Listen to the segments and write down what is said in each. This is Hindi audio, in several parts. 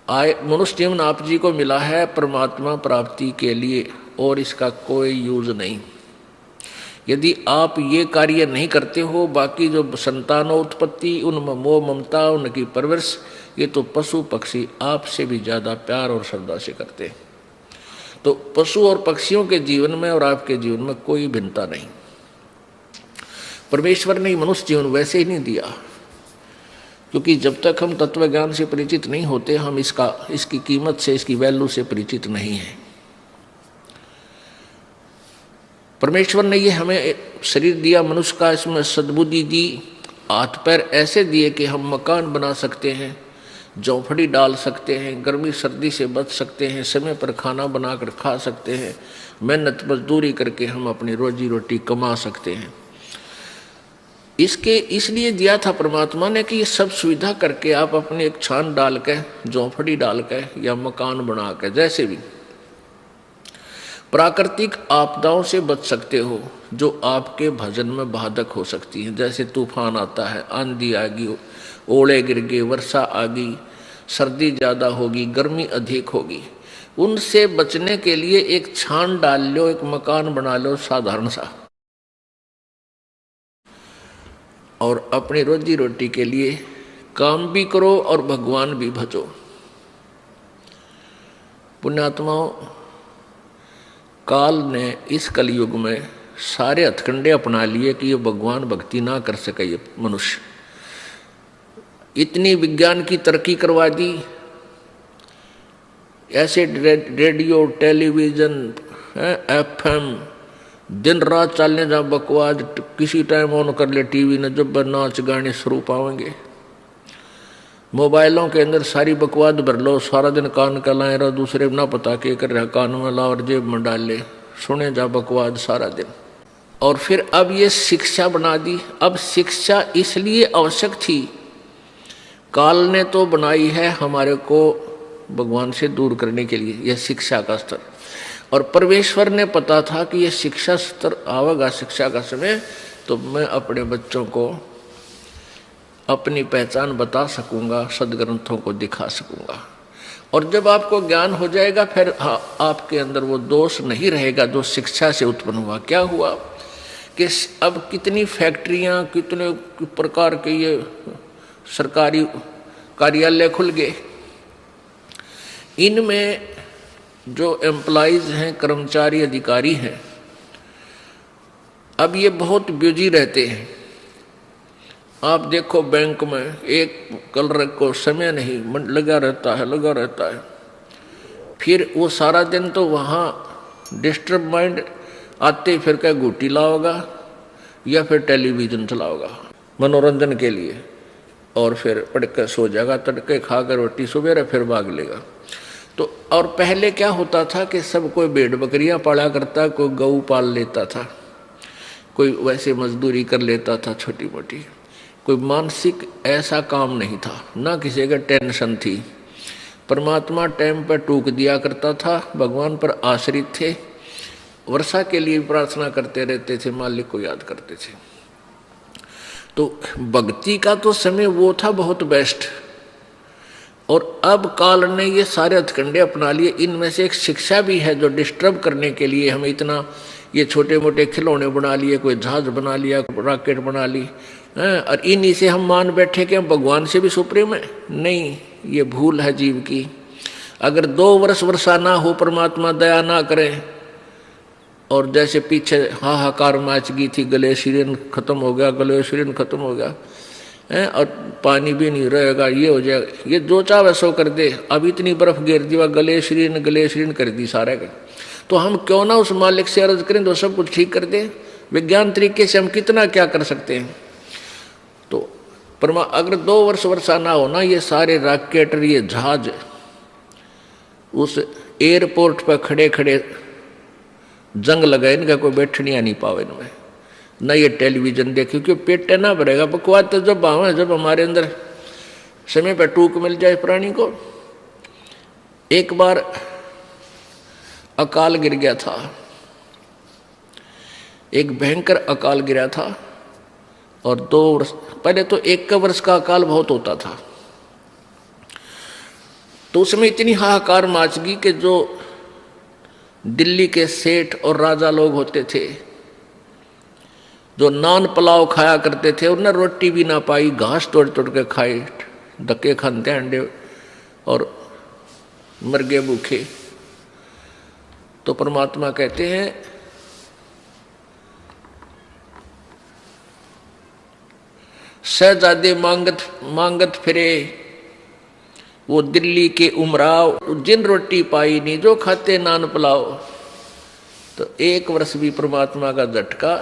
आय मनुष्य जीवन आप जी को मिला है परमात्मा प्राप्ति के लिए, और इसका कोई यूज नहीं। यदि आप ये कार्य नहीं करते हो, बाकी जो संतानोत्पत्ति, उनमें मोह ममता, उनकी परवरिश, ये तो पशु पक्षी आपसे भी ज्यादा प्यार और श्रद्धा से करते हैं। तो पशु और पक्षियों के जीवन में और आपके जीवन में कोई भिन्नता नहीं। परमेश्वर ने मनुष्य जीवन वैसे ही नहीं दिया, क्योंकि जब तक हम तत्व ज्ञान से परिचित नहीं होते, हम इसकी कीमत से, इसकी वैल्यू से परिचित नहीं है। परमेश्वर ने ये हमें शरीर दिया मनुष्य का, इसमें सद्बुद्धि दी, हाथ पैर ऐसे दिए कि हम मकान बना सकते हैं, झोंपड़ी डाल सकते हैं, गर्मी सर्दी से बच सकते हैं, समय पर खाना बनाकर खा सकते हैं, मेहनत मजदूरी करके हम अपनी रोजी रोटी कमा सकते हैं। इसके इसलिए दिया था परमात्मा ने कि ये सब सुविधा करके आप अपने एक छान डाल के, झोंपड़ी डाल के या मकान बना के, जैसे भी प्राकृतिक आपदाओं से बच सकते हो जो आपके भजन में बाधक हो सकती हैं। जैसे तूफान आता है, आंधी आ गई, ओले गिर गए, वर्षा आ गई, सर्दी ज़्यादा होगी, गर्मी अधिक होगी, उनसे बचने के लिए एक छान डाल लो, एक मकान बना लो साधारण सा, और अपनी रोजी रोटी के लिए काम भी करो और भगवान भी भजो। पुण्यात्माओं, काल ने इस कलयुग में सारे हथकंडे अपना लिए कि ये भगवान भक्ति ना कर सके ये मनुष्य। इतनी विज्ञान की तरक्की करवा दी, ऐसे रेडियो, टेलीविजन, एफएम दिन रात चलने जा बकवास, किसी टाइम ऑन कर ले टीवी ने, जब नाच गाने शुरू पाएंगे। मोबाइलों के अंदर सारी बकवास भर लो, सारा दिन कान का लाए रहो, दूसरे ना पता के कर रहा, कान में ला और जेब में डाल ले, सुने जा बकवास सारा दिन। और फिर अब ये शिक्षा बना दी। अब शिक्षा इसलिए आवश्यक थी, काल ने तो बनाई है हमारे को भगवान से दूर करने के लिए, यह शिक्षा का स्तर। और परमेश्वर ने पता था कि यह शिक्षा स्तर आवेगा, शिक्षा का समय, तो मैं अपने बच्चों को अपनी पहचान बता सकूंगा, सदग्रंथों को दिखा सकूंगा। और जब आपको ज्ञान हो जाएगा, फिर आपके अंदर वो दोष नहीं रहेगा जो शिक्षा से उत्पन्न हुआ। क्या हुआ कि अब कितनी फैक्ट्रियां, कितने प्रकार के ये सरकारी कार्यालय खुल गए, इनमें जो एम्प्लॉइज हैं, कर्मचारी अधिकारी हैं, अब ये बहुत बिजी रहते हैं। आप देखो बैंक में एक कलर को समय नहीं लगा रहता है। फिर वो सारा दिन तो वहाँ डिस्टर्ब माइंड आते फिर क्या घूटी लाओगा या फिर टेलीविज़न चलाओगा मनोरंजन के लिए, और फिर पढ़ कर सो जाएगा, तड़के खाकर रोटी सुबह फिर भाग लेगा। तो और पहले क्या होता था कि सब कोई भेड़ बकरियां पाला करता, कोई गऊ पाल लेता था, कोई वैसे मजदूरी कर लेता था छोटी मोटी, कोई मानसिक ऐसा काम नहीं था, ना किसी का टेंशन थी। परमात्मा टाइम पर टूक दिया करता था, भगवान पर आश्रित थे, वर्षा के लिए प्रार्थना करते रहते थे, मालिक को याद करते थे। तो भक्ति का तो समय वो था बहुत बेस्ट। और अब काल ने ये सारे हथकंडे अपना लिए। इनमें से एक शिक्षा भी है जो डिस्टर्ब करने के लिए हमें इतना ये छोटे मोटे खिलौने बना लिए, कोई जहाज बना लिया, रॉकेट बना ली, और इन्हीं से हम मान बैठे कि हम भगवान से भी सुप्रीम है। नहीं, ये भूल है जीव की। अगर 2 वर्ष वर्षा ना हो, परमात्मा दया ना करे, और जैसे पीछे हाहाकार मच गई थी, ग्लेशियन खत्म हो गया, और पानी भी नहीं रहेगा, ये हो जाएगा, ये जो चाहे सो कर दे। अब इतनी बर्फ गिर दी, ग्लेशियन कर दी सारे का। तो हम क्यों ना उस मालिक से अर्ज करें तो सब कुछ ठीक कर दे। विज्ञान तरीके से हम कितना क्या कर सकते हैं। तो अगर 2 वर्ष वर्षा ना हो ना, ये सारे रॉकेट, ये जहाज उस एयरपोर्ट पर खड़े खड़े जंग लगाए, इनका कोई बैठनिया नहीं पावे इनमें, न ये टेलीविजन देखे, क्योंकि पेट ना भरेगा। बकवास तो जब आवे, जब हमारे अंदर समय पर टूक मिल जाए प्राणी को। एक बार अकाल गिर गया था, एक भयंकर अकाल गिरा था, और 2 वर्ष पहले तो 1 वर्ष का अकाल बहुत होता था। तो उसमें इतनी हाहाकार मच गई कि जो दिल्ली के सेठ और राजा लोग होते थे, जो नान पुलाव खाया करते थे, उन्हें रोटी भी ना पाई, घास तोड़ तोड़ के खाए, धक्के खाते अंडे और मर गए भूखे। तो परमात्मा कहते हैं शहजादे मांगत फिरे, वो दिल्ली के उमराव, जिन रोटी पाई नहीं जो खाते नान पुलाव। तो 1 वर्ष भी परमात्मा का झटका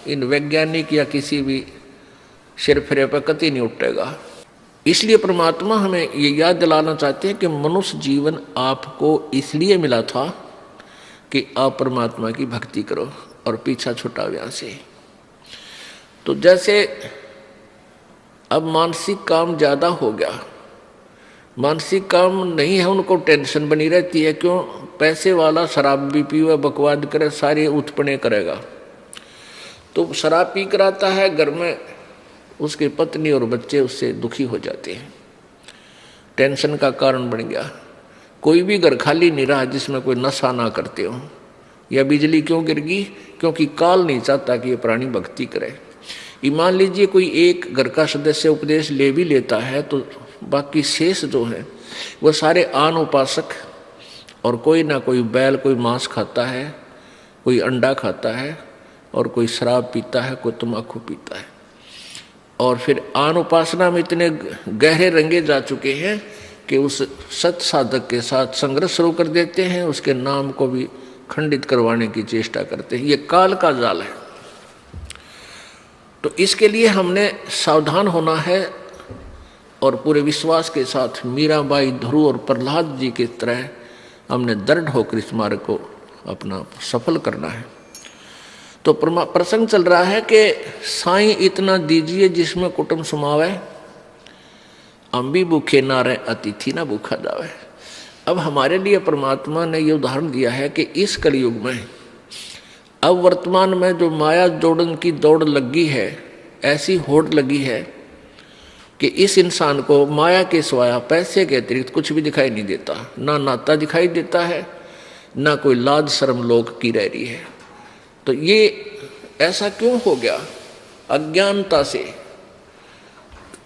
इन वैज्ञानिक या किसी भी सिर फिरे पर कतई नहीं उठेगा। इसलिए परमात्मा हमें ये याद दिलाना चाहते हैं कि मनुष्य जीवन आपको इसलिए मिला था कि आप परमात्मा की भक्ति करो और पीछा छुटा व्याह से। तो जैसे अब मानसिक काम ज्यादा हो गया, मानसिक काम नहीं है, उनको टेंशन बनी रहती है। क्यों? पैसे वाला शराब भी पीवे, बकवाद करे, सारे उत्पन्न करेगा। तो शराब पी कर आता है घर में, उसकी पत्नी और बच्चे उससे दुखी हो जाते हैं, टेंशन का कारण बन गया। कोई भी घर खाली नहीं रहा जिसमें कोई नशा ना करते हो। या बिजली क्यों गिर गई? क्योंकि काल नहीं चाहता कि ये प्राणी भक्ति करे। मान लीजिए कोई एक घर का सदस्य उपदेश ले भी लेता है तो बाकी शेष जो है वो सारे आन उपासक, और कोई ना कोई बैल, कोई मांस खाता है, कोई अंडा खाता है, और कोई शराब पीता है, कोई तम्बाकू पीता है। और फिर आन उपासना में इतने गहरे रंगे जा चुके हैं कि उस सत साधक के साथ संघर्ष शुरू कर देते हैं, उसके नाम को भी खंडित करवाने की चेष्टा करते हैं। ये काल का जाल है। तो इसके लिए हमने सावधान होना है और पूरे विश्वास के साथ मीराबाई, ध्रुव और प्रहलाद जी की तरह हमने दृढ़ होकर इस मार्ग को अपना सफल करना है। तो प्रसंग चल रहा है कि साईं इतना दीजिए जिसमें कुटुंब समावे, हम भी भूखे ना रहे, अतिथि ना भूखा जावे। अब हमारे लिए परमात्मा ने ये उदाहरण दिया है कि इस कलयुग में अब वर्तमान में जो माया जोड़न की दौड़ लगी है, ऐसी होड़ लगी है कि इस इंसान को माया के सिवाय पैसे के अतिरिक्त कुछ भी दिखाई नहीं देता। ना नाता दिखाई देता है, ना कोई लाज शर्म लोग की रह रही है। तो ये ऐसा क्यों हो गया? अज्ञानता से।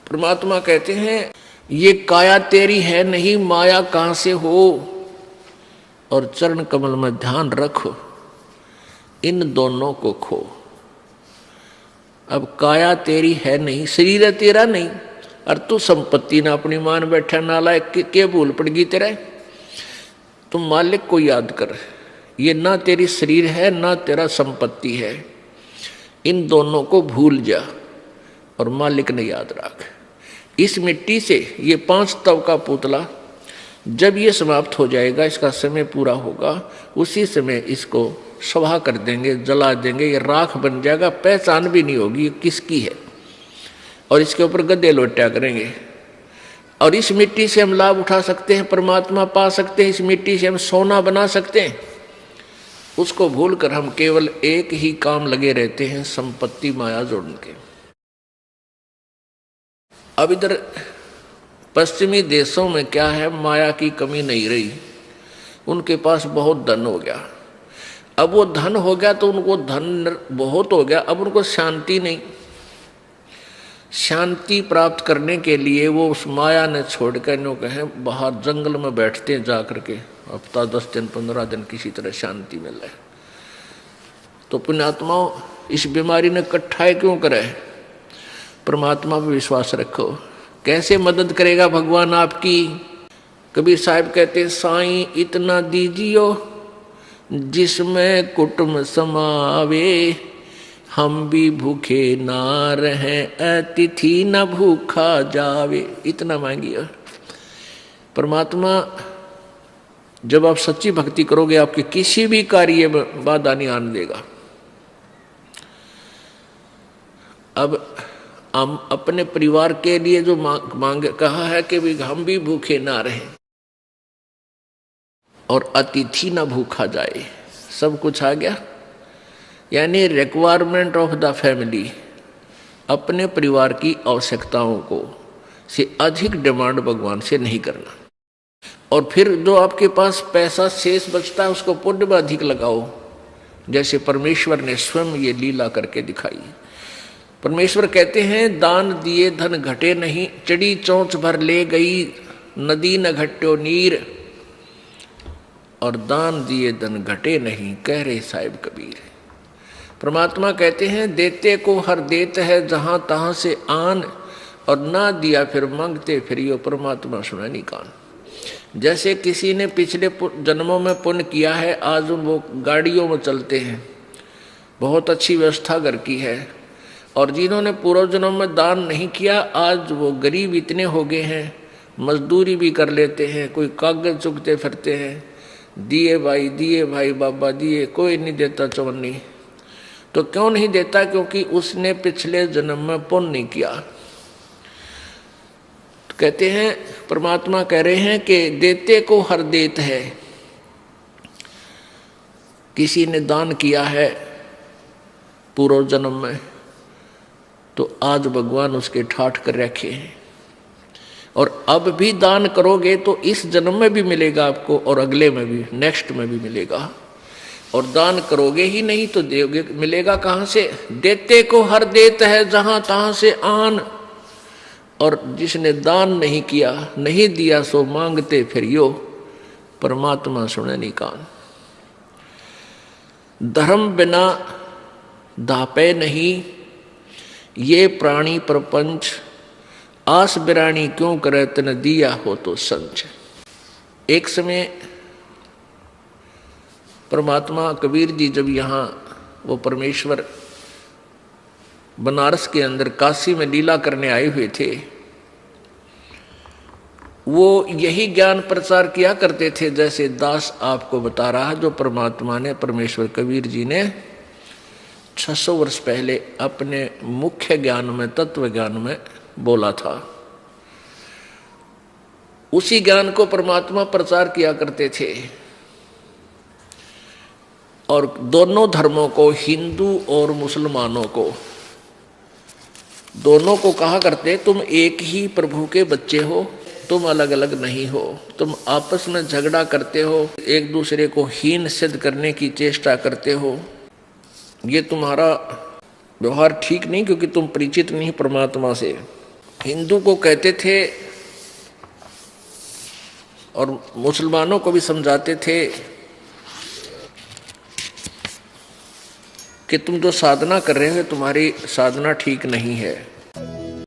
परमात्मा कहते हैं ये काया तेरी है नहीं, माया कहां से हो, और चरण कमल में ध्यान रखो, इन दोनों को खो। अब काया तेरी है नहीं, शरीर है तेरा नहीं, और तू संपत्ति ना अपनी मान बैठा, नालायक के भूल पड़ गई तेरे। तुम मालिक को याद कर, ये ना तेरी शरीर है ना तेरा संपत्ति है, इन दोनों को भूल जा और मालिक ने याद रख। इस मिट्टी से ये 5 तव का पुतला जब ये समाप्त हो जाएगा, इसका समय पूरा होगा, उसी समय इसको सभा कर देंगे, जला देंगे, ये राख बन जाएगा, पहचान भी नहीं होगी ये किसकी है, और इसके ऊपर गद्दे लोटा करेंगे। और इस मिट्टी से हम लाभ उठा सकते हैं, परमात्मा पा सकते हैं, इस मिट्टी से हम सोना बना सकते हैं। उसको भूलकर हम केवल एक ही काम लगे रहते हैं, संपत्ति माया जोड़ने के। अब इधर पश्चिमी देशों में क्या है, माया की कमी नहीं रही, उनके पास बहुत धन हो गया। अब वो धन हो गया तो उनको धन बहुत हो गया, अब उनको शांति नहीं। शांति प्राप्त करने के लिए वो उस माया ने छोड़कर नो कहें बाहर जंगल में बैठते हैं जा करके, हफ्ता 10 दिन 15 दिन किसी तरह शांति मिल रहा है। तो पुण्यात्माओं, इस बीमारी ने कट्ठाई क्यों करे? परमात्मा पर विश्वास रखो, कैसे मदद करेगा भगवान आपकी। कबीर साहब कहते साईं इतना दीजियो जिसमें कुटुंब समावे, हम भी भूखे ना रहे, अतिथि न भूखा जावे। इतना मांगिए। परमात्मा जब आप सच्ची भक्ति करोगे, आपके किसी भी कार्य में बाधा नहीं आने देगा। अब हम अपने परिवार के लिए जो मांग कहा है कि भी हम भी भूखे ना रहे और अतिथि ना भूखा जाए, सब कुछ आ गया। यानी रिक्वायरमेंट ऑफ द फैमिली, अपने परिवार की आवश्यकताओं को से अधिक डिमांड भगवान से नहीं करना। और फिर जो आपके पास पैसा शेष बचता है उसको पुण्य में अधिक लगाओ, जैसे परमेश्वर ने स्वयं ये लीला करके दिखाई। परमेश्वर कहते हैं दान दिए धन घटे नहीं, चढ़ी चोंच भर ले गई नदी न घट्यो नीर, और दान दिए धन घटे नहीं कह रहे साहिब कबीर। परमात्मा कहते हैं देते को हर देत है जहां तहां से आन, और ना दिया फिर मांगते फिर यो परमात्मा सुना नहीं कान। जैसे किसी ने पिछले जन्मों में पुण्य किया है, आज वो गाड़ियों में चलते हैं, बहुत अच्छी व्यवस्था घर की है, और जिन्होंने पूर्व जन्म में दान नहीं किया आज वो गरीब इतने हो गए हैं, मजदूरी भी कर लेते हैं, कोई कागज चुगते फिरते हैं, दिए भाई बाबा दिए, कोई नहीं देता चवन्नी। तो क्यों नहीं देता? क्योंकि उसने पिछले जन्म में पुण्य नहीं किया। तो कहते हैं परमात्मा कह रहे हैं कि देते को हर देत है। किसी ने दान किया है पूर्व जन्म में, तो आज भगवान उसके ठाठ कर रखे हैं, और अब भी दान करोगे तो इस जन्म में भी मिलेगा आपको, और अगले में भी, नेक्स्ट में भी मिलेगा। और दान करोगे ही नहीं तो दोगे, मिलेगा कहां से? देते को हर देत है जहां तहां से आन, और जिसने दान नहीं किया, नहीं दिया, सो मांगते फिर यो परमात्मा सुने नहीं कान। धर्म बिना दापे नहीं, ये प्राणी प्रपंच, आस बिरानी क्यों करे तन दिया हो तो संच। एक समय परमात्मा कबीर जी जब यहाँ वो परमेश्वर बनारस के अंदर काशी में लीला करने आए हुए थे, वो यही ज्ञान प्रचार किया करते थे जैसे दास आपको बता रहा, जो परमात्मा ने, परमेश्वर कबीर जी ने 600 वर्ष पहले अपने मुख्य ज्ञान में, तत्व ज्ञान में बोला था। उसी ज्ञान को परमात्मा प्रचार किया करते थे, और दोनों धर्मों को, हिंदू और मुसलमानों को, दोनों को कहा करते तुम एक ही प्रभु के बच्चे हो, तुम अलग अलग नहीं हो, तुम आपस में झगड़ा करते हो, एक दूसरे को हीन सिद्ध करने की चेष्टा करते हो, ये तुम्हारा व्यवहार ठीक नहीं, क्योंकि तुम परिचित नहीं परमात्मा से। हिंदू को कहते थे और मुसलमानों को भी समझाते थे कि तुम जो साधना कर रहे हो तुम्हारी साधना ठीक नहीं है।